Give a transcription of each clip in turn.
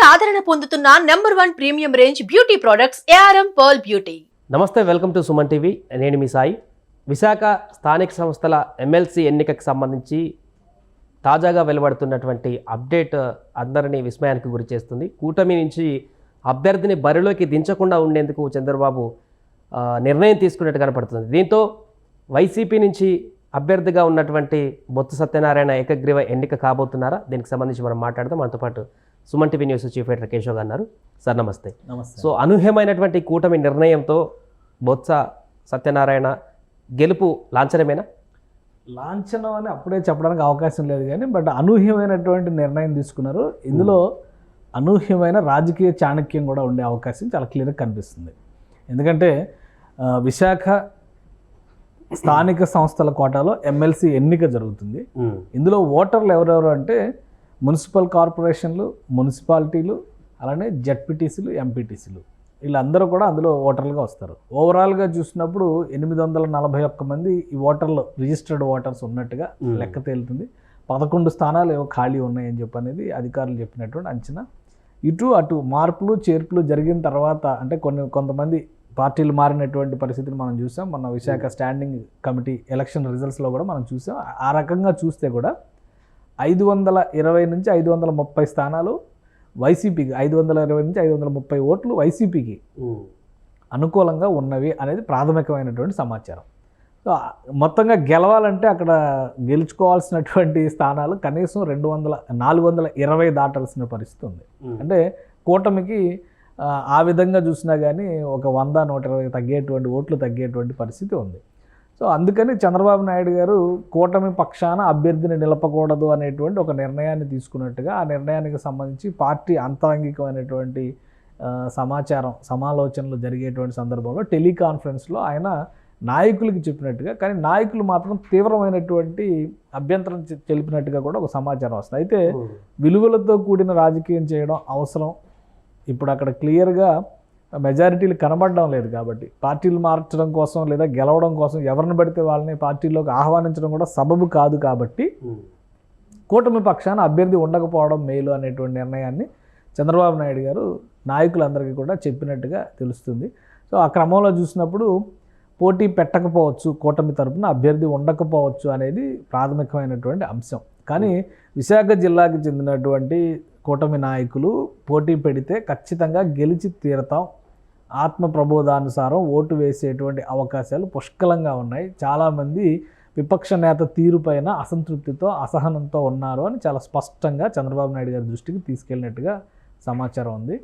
ఆదరణ పొందుతున్న #1 premium range beauty products ARM pearl beauty. నమస్తే, వెల్కమ్ టు సుమన్ టీవీ. నేను మీ సాయి. విశాఖ స్థానిక సంస్థల ఎమ్మెల్సీ ఎన్నికకు సంబంధించి తాజాగా వెలువడుతున్నటువంటి అప్డేట్ అందరినీ విస్మయానికి గురి చేస్తుంది. కూటమి నుంచి అభ్యర్థిని బరిలోకి దించకుండా ఉండేందుకు చంద్రబాబు నిర్ణయం తీసుకున్నట్టు కనపడుతుంది. దీంతో వైసీపీ నుంచి అభ్యర్థిగా ఉన్నటువంటి బొత్స సత్యనారాయణ ఏకగ్రీవ ఎన్నిక కాబోతున్నారా? దీనికి సంబంధించి మనం మాట్లాడదాం. మనతో పాటు Suman TV news chief editor Keshav గారు ఉన్నారు. సార్ నమస్తే. నమస్తే. సో అనూహ్యమైనటువంటి కూటమి నిర్ణయంతో బొత్స సత్యనారాయణ గెలుపు లాంఛనమేనా? లాంఛనం అని అప్పుడే చెప్పడానికి అవకాశం లేదు, కానీ బట్ అనూహ్యమైనటువంటి నిర్ణయం తీసుకున్నారు. ఇందులో అనూహ్యమైన రాజకీయ చాణక్యం కూడా ఉండే అవకాశం చాలా క్లియర్గా కనిపిస్తుంది. ఎందుకంటే విశాఖ స్థానిక సంస్థల కోటాలో ఎమ్మెల్సీ ఎన్నిక జరుగుతుంది. ఇందులో ఓటర్లు ఎవరెవరు అంటే మున్సిపల్ కార్పొరేషన్లు, మున్సిపాలిటీలు, అలానే జెడ్పీటీసీలు, ఎంపీటీసీలు, వీళ్ళందరూ కూడా అందులో ఓటర్లుగా వస్తారు. ఓవరాల్గా చూసినప్పుడు 841 మంది ఈ ఓటర్లు రిజిస్టర్డ్ ఓటర్స్ ఉన్నట్టుగా లెక్క తేలుతుంది. 11 స్థానాలు ఏవో ఖాళీ ఉన్నాయని చెప్పి అనేది అధికారులు చెప్పినటువంటి అంచనా. ఇటు అటు మార్పులు చేర్పులు జరిగిన తర్వాత అంటే కొంతమంది పార్టీలు మారినటువంటి పరిస్థితిని మనం చూసాం. మన విశాఖ స్టాండింగ్ కమిటీ ఎలక్షన్ రిజల్ట్స్లో కూడా మనం చూసాం. ఆ రకంగా చూస్తే కూడా 520 నుంచి 530 స్థానాలు వైసీపీకి, 520 నుంచి 530 ఓట్లు వైసీపీకి అనుకూలంగా ఉన్నవి అనేది ప్రాథమికమైనటువంటి సమాచారం. సో మొత్తంగా గెలవాలంటే అక్కడ గెలుచుకోవాల్సినటువంటి స్థానాలు కనీసం 420 దాటాల్సిన పరిస్థితి ఉంది. అంటే కూటమికి ఆ విధంగా చూసినా కానీ ఒక 100-120 తగ్గేటువంటి ఓట్లు తగ్గేటువంటి పరిస్థితి ఉంది. సో అందుకని చంద్రబాబు నాయుడు గారు కూటమి పక్షాన అభ్యర్థిని నిలపకూడదు అనేటువంటి ఒక నిర్ణయాన్ని తీసుకున్నట్టుగా, ఆ నిర్ణయానికి సంబంధించి పార్టీ అంతరంగికమైనటువంటి సమాలోచనలు జరిగేటువంటి సందర్భంలో టెలికాన్ఫరెన్స్లో ఆయన నాయకులకి చెప్పినట్టుగా, కానీ నాయకులు మాత్రం తీవ్రమైనటువంటి అభ్యంతరం తెలిపినట్టుగా కూడా ఒక సమాచారం వస్తుంది. అయితే విలువలతో కూడిన రాజకీయం చేయడం అవసరం. ఇప్పుడు అక్కడ క్లియర్గా మెజారిటీలు కనబడడం లేదు కాబట్టి పార్టీలు మార్చడం కోసం లేదా గెలవడం కోసం ఎవరిని పడితే వాళ్ళని పార్టీలోకి ఆహ్వానించడం కూడా సబబు కాదు. కాబట్టి కూటమి పక్షాన అభ్యర్థి ఉండకపోవడం మేలు అనేటువంటి నిర్ణయాన్ని చంద్రబాబు నాయుడు గారు నాయకులందరికీ కూడా చెప్పినట్టుగా తెలుస్తుంది. సో ఆ క్రమంలో చూసినప్పుడు పోటీ పెట్టకపోవచ్చు, కూటమి తరపున అభ్యర్థి ఉండకపోవచ్చు అనేది ప్రాథమికమైనటువంటి అంశం. కానీ విశాఖ జిల్లాకి చెందినటువంటి కూటమి నాయకులు పోటీ పెడితే ఖచ్చితంగా గెలిచి తీరతాం, ఆత్మ ప్రబోధానుసారం ఓటు వేసేటువంటి అవకాశాలు పుష్కలంగా ఉన్నాయి, చాలామంది విపక్ష నేత తీరుపైన అసంతృప్తితో అసహనంతో ఉన్నారు అని చాలా స్పష్టంగా చంద్రబాబు నాయుడు గారి దృష్టికి తీసుకెళ్ళినట్టుగా సమాచారం ఉంది.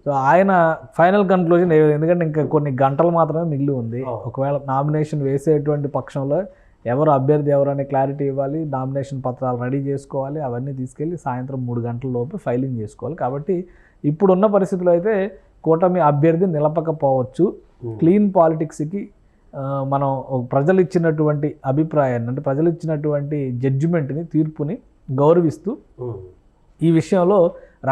సో ఆయన ఫైనల్ కన్క్లూజన్ ఎందుకంటే ఇంకా కొన్ని గంటలు మాత్రమే మిగిలి ఉంది. ఒకవేళ నామినేషన్ వేసేటువంటి పక్షంలో ఎవరు అభ్యర్థి ఎవరనే క్లారిటీ ఇవ్వాలి, నామినేషన్ పత్రాలు రెడీ చేసుకోవాలి, అవన్నీ తీసుకెళ్ళి సాయంత్రం 3 గంటల లోపు ఫైలింగ్ చేసుకోవాలి. కాబట్టి ఇప్పుడున్న పరిస్థితుల్లో అయితే కూటమి అభ్యర్థి నిలపకపోవచ్చు. క్లీన్ పాలిటిక్స్కి మనం ప్రజలు ఇచ్చినటువంటి అభిప్రాయాన్ని, అంటే ప్రజలు ఇచ్చినటువంటి జడ్జిమెంట్ని, తీర్పుని గౌరవిస్తూ ఈ విషయంలో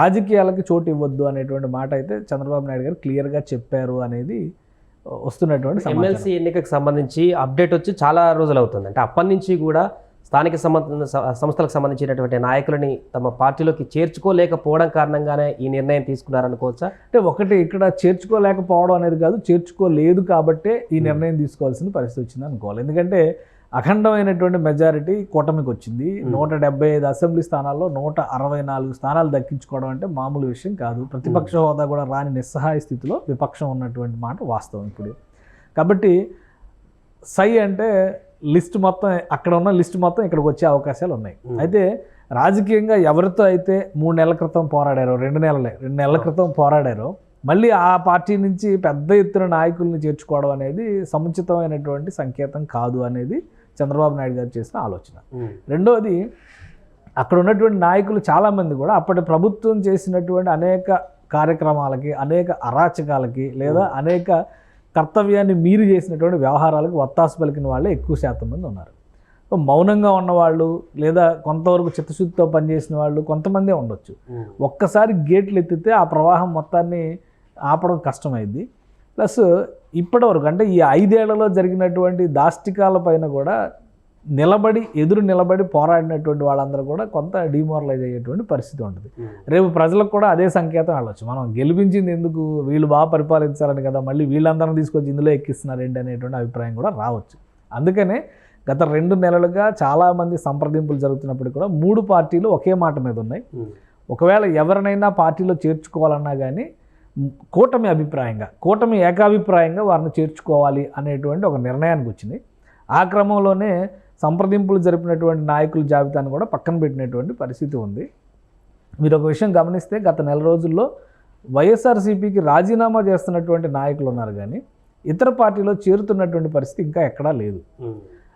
రాజకీయాలకి చోటు ఇవ్వద్దు అనేటువంటి మాట అయితే చంద్రబాబు నాయుడు గారు క్లియర్గా చెప్పారు అనేది వస్తున్నటువంటి ఎమ్మెల్సీ ఎన్నికకు సంబంధించి అప్డేట్ వచ్చి చాలా రోజులు అవుతుంది. అంటే అప్పటి నుంచి కూడా స్థానిక సంస్థలకు సంబంధించినటువంటి నాయకులని తమ పార్టీలోకి చేర్చుకోలేకపోవడం కారణంగానే ఈ నిర్ణయం తీసుకున్నారనుకోవచ్చా? అంటే ఒకటి ఇక్కడ చేర్చుకోలేకపోవడం అనేది కాదు, చేర్చుకోలేదు కాబట్టే ఈ నిర్ణయం తీసుకోవాల్సిన పరిస్థితి వచ్చింది అనుకోవాలి. ఎందుకంటే అఖండమైనటువంటి మెజారిటీ కూటమికి వచ్చింది. 175 అసెంబ్లీ స్థానాల్లో 164 స్థానాలు దక్కించుకోవడం అంటే మామూలు విషయం కాదు. ప్రతిపక్ష హోదా కూడా రాని నిస్సహాయ స్థితిలో విపక్షం ఉన్నటువంటి మాట వాస్తవం ఇప్పుడు. కాబట్టి సై అంటే లిస్ట్ మొత్తం, అక్కడ ఉన్న లిస్ట్ మొత్తం ఇక్కడికి వచ్చే అవకాశాలు ఉన్నాయి. అయితే రాజకీయంగా ఎవరితో అయితే 3 నెలల క్రితం పోరాడారో, 2 నెలల క్రితం పోరాడారో, మళ్ళీ ఆ పార్టీ నుంచి పెద్ద ఎత్తున నాయకుల్ని చేర్చుకోవడం అనేది సముచితమైనటువంటి సంకేతం కాదు అనేది చంద్రబాబు నాయుడు గారు చేసిన ఆలోచన. రెండోది, అక్కడ ఉన్నటువంటి నాయకులు చాలామంది కూడా అప్పటి ప్రభుత్వం చేసినటువంటి అనేక కార్యక్రమాలకి, అనేక అరాచకాలకి, లేదా అనేక కర్తవ్యాన్ని మీరి చేసినటువంటి వ్యవహారాలకు వత్తాసు పలికిన వాళ్ళే ఎక్కువ శాతం మంది ఉన్నారు. సో మౌనంగా ఉన్నవాళ్ళు లేదా కొంతవరకు చిత్తశుద్ధితో పనిచేసిన వాళ్ళు కొంతమందే ఉండొచ్చు. ఒక్కసారి గేట్లు ఎత్తితే ఆ ప్రవాహం మొత్తాన్ని ఆపడం కష్టమైంది. ప్లస్ ఇప్పటివరకు అంటే ఈ 5 ఏళ్లలో జరిగినటువంటి దాష్టికాల పైన కూడా ఎదురు నిలబడి పోరాడినటువంటి వాళ్ళందరూ కూడా కొంత డిమోరలైజ్ అయ్యేటువంటి పరిస్థితి ఉంటుంది. రేపు ప్రజలకు కూడా అదే సంకేతం వెళ్ళొచ్చు. మనం గెలిపించింది ఎందుకు, వీళ్ళు బాగా పరిపాలించాలని కదా, మళ్ళీ వీళ్ళందరినీ తీసుకొచ్చి ఇందులో ఎక్కిస్తున్నారు ఏంటి అనేటువంటి అభిప్రాయం కూడా రావచ్చు. అందుకనే గత 2 నెలలుగా చాలామంది సంప్రదింపులు జరుగుతున్నప్పుడు కూడా 3 పార్టీలు ఒకే మాట మీద ఉన్నాయి. ఒకవేళ ఎవరినైనా పార్టీలో చేర్చుకోవాలన్నా కానీ కూటమి ఏకాభిప్రాయంగా వారిని చేర్చుకోవాలి అనేటువంటి ఒక నిర్ణయానికి వచ్చింది. ఆ క్రమంలోనే సంప్రదింపులు జరిపినటువంటి నాయకుల జాబితాను కూడా పక్కన పెట్టినటువంటి పరిస్థితి ఉంది. మీరు ఒక విషయం గమనిస్తే గత నెల రోజుల్లో వైఎస్ఆర్సీపీకి రాజీనామా చేస్తున్నటువంటి నాయకులు ఉన్నారు, కానీ ఇతర పార్టీలో చేరుతున్నటువంటి పరిస్థితి ఇంకా ఎక్కడా లేదు.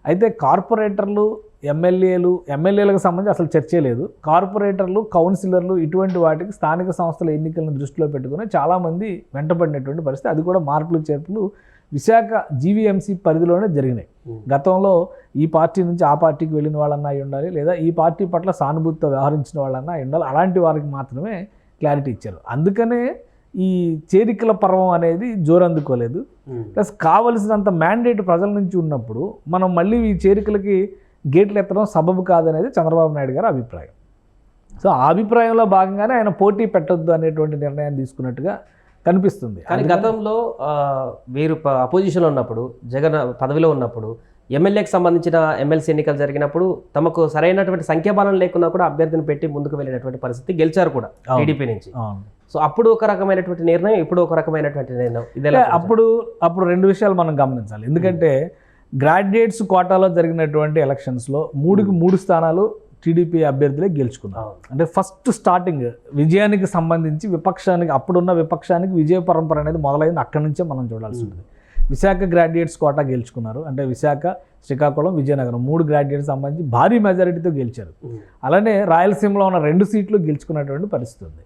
అయితే కార్పొరేటర్లు, ఎమ్మెల్యేలకు సంబంధించి అసలు చర్చే లేదు. కార్పొరేటర్లు, కౌన్సిలర్లు ఇటువంటి వాటికి స్థానిక సంస్థల ఎన్నికలను దృష్టిలో పెట్టుకుని చాలామంది వెంటపడినటువంటి పరిస్థితి. అది కూడా మార్పులు చేర్పులు విశాఖ జీవీఎంసీ పరిధిలోనే జరిగినాయి. గతంలో ఈ పార్టీ నుంచి ఆ పార్టీకి వెళ్ళిన వాళ్ళన్నా అయి ఉండాలి, లేదా ఈ పార్టీ పట్ల సానుభూతితో వ్యవహరించిన వాళ్ళన్నా అయి ఉండాలి. అలాంటి వారికి మాత్రమే క్లారిటీ ఇచ్చారు. అందుకనే ఈ చేరికల పర్వం అనేది జోరందుకోలేదు. ప్లస్ కావలసినంత మ్యాండేట్ ప్రజల నుంచి ఉన్నప్పుడు మనం మళ్ళీ ఈ చేరికలకి గేట్లు ఎత్తడం సబబు కాదనేది చంద్రబాబు నాయుడు గారి అభిప్రాయం. సో ఆ అభిప్రాయంలో భాగంగానే ఆయన పోటీ పెట్టొద్దు అనేటువంటి నిర్ణయాన్ని తీసుకున్నట్టుగా కనిపిస్తుంది. కానీ గతంలో వీరు అపోజిషన్లో ఉన్నప్పుడు, జగన్ పదవిలో ఉన్నప్పుడు ఎమ్మెల్యేకి సంబంధించిన ఎమ్మెల్సీ ఎన్నికలు జరిగినప్పుడు తమకు సరైనటువంటి సంఖ్యాబలం లేకున్నా కూడా అభ్యర్థిని పెట్టి ముందుకు వెళ్ళినటువంటి పరిస్థితి, గెలిచారు కూడా టీడీపీ నుంచి. సో అప్పుడు ఒక రకమైనటువంటి నిర్ణయం, ఇప్పుడు ఒక రకమైనటువంటి నిర్ణయం. ఇదే అప్పుడు 2 విషయాలు మనం గమనించాలి. ఎందుకంటే గ్రాడ్యుయేట్స్ కోటాలో జరిగినటువంటి ఎలక్షన్స్లో 3 స్థానాలు టీడీపీ అభ్యర్థులే గెలుచుకున్నారు. అంటే ఫస్ట్ స్టార్టింగ్ విజయానికి సంబంధించి అప్పుడున్న విపక్షానికి విజయ పరంపర అనేది మొదలైంది. అక్కడి నుంచే మనం చూడాల్సి ఉంటుంది. విశాఖ గ్రాడ్యుయేట్స్ కోటా గెలుచుకున్నారు. అంటే విశాఖ, శ్రీకాకుళం, విజయనగరం 3 గ్రాడ్యుయేట్స్ సంబంధించి భారీ మెజారిటీతో గెలిచారు. అలానే రాయలసీమలో ఉన్న 2 సీట్లు గెలుచుకున్నటువంటి పరిస్థితి ఉంది.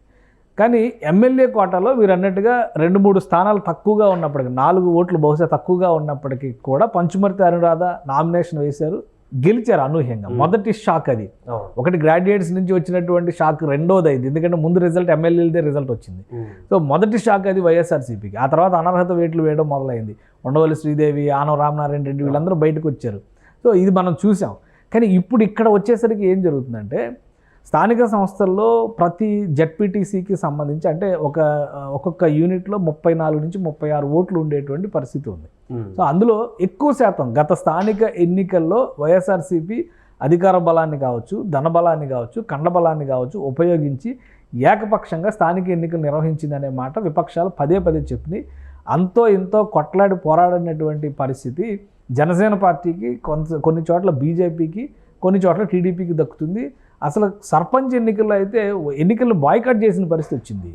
కానీ ఎమ్మెల్యే కోటాలో వీరు అన్నట్టుగా 2-3 స్థానాలు తక్కువగా ఉన్నప్పటికీ, 4 ఓట్లు బహుశా తక్కువగా ఉన్నప్పటికీ కూడా పంచుమర్తి అనురాధ నామినేషన్ వేశారు, గెలిచారు అనూహ్యంగా. మొదటి షాక్ అది. ఒకటి గ్రాడ్యుయేట్స్ నుంచి వచ్చినటువంటి షాక్, రెండోది అయింది. ఎందుకంటే ముందు రిజల్ట్ ఎమ్మెల్యేలదే రిజల్ట్ వచ్చింది. సో మొదటి షాక్ అది వైఎస్ఆర్సీపీకి. ఆ తర్వాత అనర్హత వేట్లు వేయడం మొదలైంది. ఉండవల్లి శ్రీదేవి, ఆనవ రామనారాయణ రెడ్డి వీళ్ళందరూ బయటకు వచ్చారు. సో ఇది మనం చూసాం. కానీ ఇప్పుడు ఇక్కడ వచ్చేసరికి ఏం జరుగుతుందంటే, స్థానిక సంస్థల్లో ప్రతి జెడ్పీటీసీకి సంబంధించి అంటే ఒక్కొక్క యూనిట్లో 34 నుంచి 36 ఓట్లు ఉండేటువంటి పరిస్థితి ఉంది. సో అందులో ఎక్కువ శాతం గత స్థానిక ఎన్నికల్లో వైఎస్ఆర్సీపీ అధికార బలాన్ని కావచ్చు, ధనబలాన్ని కావచ్చు, కండబలాన్ని కావచ్చు ఉపయోగించి ఏకపక్షంగా స్థానిక ఎన్నికలు నిర్వహించిందనే మాట విపక్షాలు పదే చెప్పినాయి. అంతో ఇంతో కొట్లాడి పోరాడినటువంటి పరిస్థితి జనసేన పార్టీకి, కొన్ని చోట్ల బీజేపీకి, కొన్ని చోట్ల టీడీపీకి దక్కుతుంది. అసలు సర్పంచ్ ఎన్నికల్లో అయితే ఎన్నికలను బాయ్కాట్ చేసిన పరిస్థితి వచ్చింది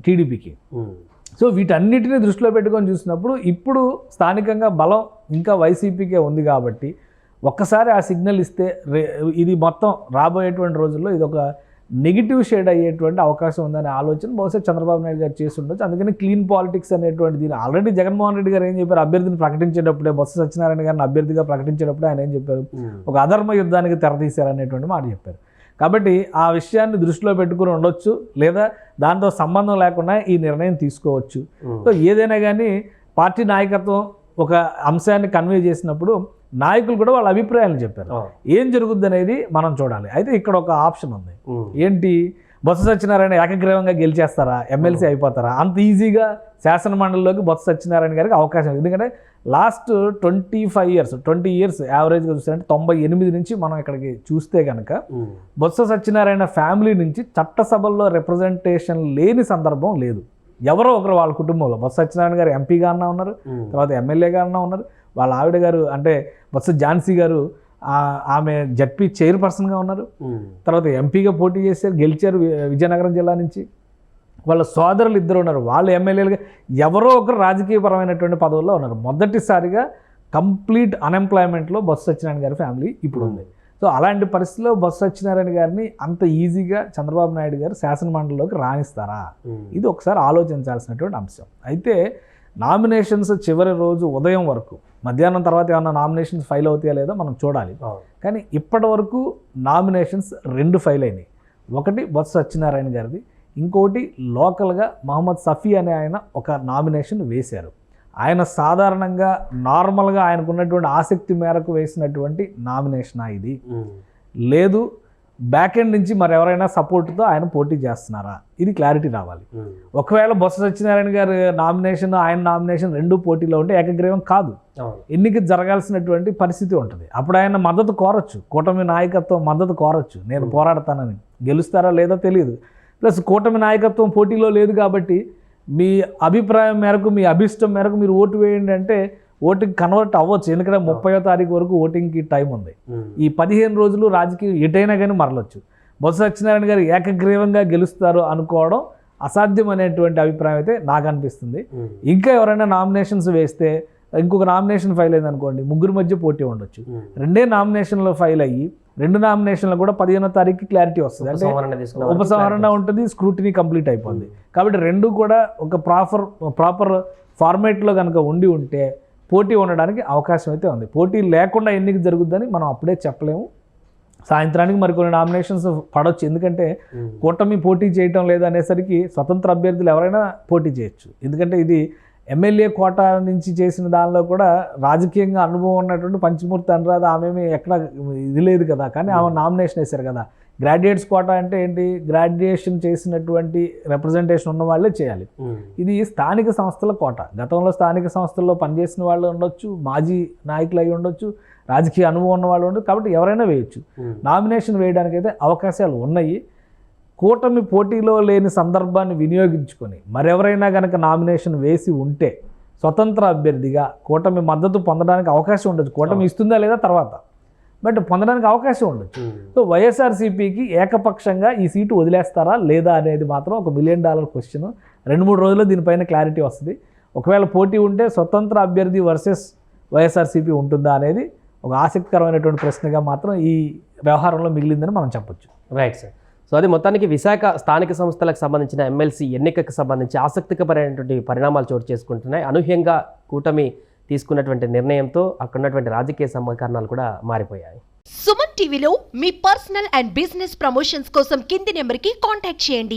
టీడీపీకి. సో వీటన్నిటిని దృష్టిలో పెట్టుకొని చూసినప్పుడు ఇప్పుడు స్థానికంగా బలం ఇంకా వైసీపీకే ఉంది కాబట్టి ఒక్కసారి ఆ సిగ్నల్ ఇస్తే ఇది మొత్తం రాబోయేటువంటి రోజుల్లో ఇది ఒక నెగిటివ్ షేడ్ అయ్యేటువంటి అవకాశం ఉందనే ఆలోచన బహుశా చంద్రబాబు నాయుడు గారు చేసి ఉండొచ్చు. అందుకని క్లీన్ పాలిటిక్స్ అనేటువంటి దీని ఆల్రెడీ జగన్మోహన్ రెడ్డి గారు ఏం చెప్పారు, అభ్యర్థిని ప్రకటించేటప్పుడే, బొత్స సత్యనారాయణ గారిని అభ్యర్థిగా ప్రకటించేటప్పుడే ఆయన ఏం చెప్పారు, ఒక అధర్మ యుద్ధానికి తెరతీశారనేటువంటి మాట చెప్పారు. కాబట్టి ఆ విషయాన్ని దృష్టిలో పెట్టుకుని ఉండొచ్చు, లేదా దాంతో సంబంధం లేకుండా ఈ నిర్ణయం తీసుకోవచ్చు. సో ఏదైనా కానీ పార్టీ నాయకత్వం ఒక అంశాన్ని కన్వే చేసినప్పుడు నాయకులు కూడా వాళ్ళ అభిప్రాయాలను చెప్పారు. ఏం జరుగుద్ది అనేది మనం చూడాలి. అయితే ఇక్కడ ఒక ఆప్షన్ ఉంది. ఏంటి, బొత్స సత్యనారాయణ ఏకగ్రీవంగా గెలిచేస్తారా, ఎమ్మెల్సీ అయిపోతారా? అంత ఈజీగా శాసన మండలిలోకి బొత్స సత్యనారాయణ గారికి అవకాశం. ఎందుకంటే లాస్ట్ 20 ఇయర్స్ యావరేజ్గా చూస్తే 98 నుంచి మనం ఇక్కడికి చూస్తే కనుక బొత్స సత్యనారాయణ ఫ్యామిలీ నుంచి చట్టసభల్లో రిప్రజెంటేషన్ లేని సందర్భం లేదు. ఎవరో ఒకరు వాళ్ళ కుటుంబంలో, బొత్స సత్యనారాయణ గారు ఎంపీగా అన్నా ఉన్నారు, తర్వాత ఎమ్మెల్యేగా అన్నా ఉన్నారు, వాళ్ళ ఆవిడ గారు అంటే బొత్స ఝాన్సీ గారు ఆమె జడ్పీ చైర్పర్సన్గా ఉన్నారు, తర్వాత ఎంపీగా పోటీ చేశారు, గెలిచారు విజయనగరం జిల్లా నుంచి. వాళ్ళ సోదరులు 2 ఉన్నారు, వాళ్ళు ఎమ్మెల్యేలుగా, ఎవరో ఒకరు రాజకీయపరమైనటువంటి పదవుల్లో ఉన్నారు. మొదటిసారిగా కంప్లీట్ అన్ఎంప్లాయ్మెంట్లో బొత్స సత్యనారాయణ గారి ఫ్యామిలీ ఇప్పుడు ఉంది. సో అలాంటి పరిస్థితుల్లో బొత్స సత్యనారాయణ గారిని అంత ఈజీగా చంద్రబాబు నాయుడు గారు శాసనమండలిలోకి రాణిస్తారా? ఇది ఒకసారి ఆలోచించాల్సినటువంటి అంశం. అయితే నామినేషన్స్ చివరి రోజు ఉదయం వరకు, మధ్యాహ్నం తర్వాత ఏమన్నా నామినేషన్స్ ఫైల్ అవుతాయా లేదో మనం చూడాలి. కానీ ఇప్పటి వరకు నామినేషన్స్ 2 ఫైల్ అయినాయి. ఒకటి బొత్స సత్యనారాయణ గారిది, ఇంకోటి లోకల్గా మహమ్మద్ సఫీ అనే ఆయన ఒక నామినేషన్ వేశారు. ఆయన సాధారణంగా నార్మల్గా ఆయనకున్నటువంటి ఆసక్తి మేరకు వేసినటువంటి నామినేషనా ఇది, లేదు బ్యాక్ ఎండ్ నుంచి మరెవరైనా సపోర్ట్తో ఆయన పోటీ చేస్తున్నారా, ఇది క్లారిటీ రావాలి. ఒకవేళ బొత్స సత్యనారాయణ గారు నామినేషన్ ఆయన నామినేషన్ రెండు పోటీలో ఉంటే ఏకగ్రీవం కాదు, ఎన్నిక జరగాల్సినటువంటి పరిస్థితి ఉంటుంది. అప్పుడు ఆయన మద్దతు కోరొచ్చు, కూటమి నాయకత్వం మద్దతు కోరొచ్చు, నేను పోరాడతానని. గెలుస్తారా లేదో తెలియదు. ప్లస్ కూటమి నాయకత్వం పోటీలో లేదు కాబట్టి మీ అభిప్రాయం మేరకు మీ అభిష్టం మేరకు మీరు ఓటు వేయండి అంటే ఓటింగ్ కన్వర్ట్ అవ్వచ్చు. ఎందుకంటే 30వ తారీఖు వరకు ఓటింగ్కి టైం ఉంది. ఈ 15 రోజులు రాజకీయం ఎటైనా కానీ మరలొచ్చు. బొత్స సత్యనారాయణ గారు ఏకగ్రీవంగా గెలుస్తారు అనుకోవడం అసాధ్యం అనేటువంటి అభిప్రాయం అయితే నాకు అనిపిస్తుంది. ఇంకా ఎవరైనా నామినేషన్స్ వేస్తే ఇంకొక నామినేషన్ ఫైల్ అయింది అనుకోండి, ముగ్గురు మధ్య పోటీ ఉండొచ్చు. 2 నామినేషన్లు ఫైల్ అయ్యి 2 నామినేషన్లు కూడా 15వ తారీఖుకి క్లారిటీ వస్తుంది. అంటే ఉపసంహరణ ఉంటుంది, స్క్రూటినీ కంప్లీట్ అయిపోతుంది. కాబట్టి 2 కూడా ఒక ప్రాపర్ ఫార్మేట్లో కనుక ఉంటే పోటీ ఉండడానికి అవకాశం అయితే ఉంది. పోటీ లేకుండా ఎన్నిక జరుగుద్దని మనం అప్పుడే చెప్పలేము. సాయంత్రానికి మరికొన్ని నామినేషన్స్ పడవచ్చు. ఎందుకంటే కూటమి పోటీ చేయటం లేదనేసరికి స్వతంత్ర అభ్యర్థులు ఎవరైనా పోటీ చేయొచ్చు. ఎందుకంటే ఇది ఎమ్మెల్యే కోటా నుంచి చేసిన దానిలో కూడా రాజకీయంగా అనుభవం ఉన్నటువంటి పంచమూర్తి అనురాధ ఆమె ఎక్కడ ఇది లేదు కదా, కానీ ఆమె నామినేషన్ వేశారు కదా. గ్రాడ్యుయేట్స్ కోటా అంటే ఏంటి, గ్రాడ్యుయేషన్ చేసినటువంటి రిప్రజెంటేషన్ ఉన్న వాళ్ళే చేయాలి. ఇది స్థానిక సంస్థల కోట. గతంలో స్థానిక సంస్థల్లో పనిచేసిన వాళ్ళు ఉండొచ్చు, మాజీ నాయకులు అయి ఉండొచ్చు, రాజకీయ అనుభవం ఉన్న వాళ్ళు ఉండొచ్చు. కాబట్టి ఎవరైనా వేయచ్చు. నామినేషన్ వేయడానికైతే అవకాశాలు ఉన్నాయి. కూటమి పోటీలో లేని సందర్భాన్ని వినియోగించుకొని మరెవరైనా కనుక నామినేషన్ వేసి ఉంటే స్వతంత్ర అభ్యర్థిగా కూటమి మద్దతు పొందడానికి అవకాశం ఉండొచ్చు. కూటమి ఇస్తుందా లేదా తర్వాత, బట్ పొందడానికి అవకాశం ఉండొచ్చు. సో వైఎస్ఆర్సీపీకి ఏకపక్షంగా ఈ సీటు వదిలేస్తారా లేదా అనేది మాత్రం ఒక $1 మిలియన్ క్వశ్చన్. 2-3 రోజుల్లో దీనిపైన క్లారిటీ వస్తుంది. ఒకవేళ పోటీ ఉంటే స్వతంత్ర అభ్యర్థి వర్సెస్ వైఎస్ఆర్సీపీ ఉంటుందా అనేది ఒక ఆసక్తికరమైనటువంటి ప్రశ్నగా మాత్రం ఈ వ్యవహారంలో మిగిలిందని మనం చెప్పొచ్చు. Right sir. సో అది మొత్తానికి విశాఖ స్థానిక సంస్థలకు సంబంధించిన ఎమ్మెల్సీ ఎన్నికకు సంబంధించి ఆసక్తికరమైనటువంటి పరిణామాలు చోటు చేసుకుంటున్నాయి. అనూహ్యంగా కూటమి తీసుకున్నటువంటి నిర్ణయంతో అక్కడ ఉన్నటువంటి రాజకీయ సమీకరణాలు కూడా మారిపోయాయి. సుమన్ టీవీలో మీ పర్సనల్ అండ్ బిజినెస్ ప్రమోషన్స్ కోసం కింది నెంబర్కి కాంటాక్ట్ చేయండి.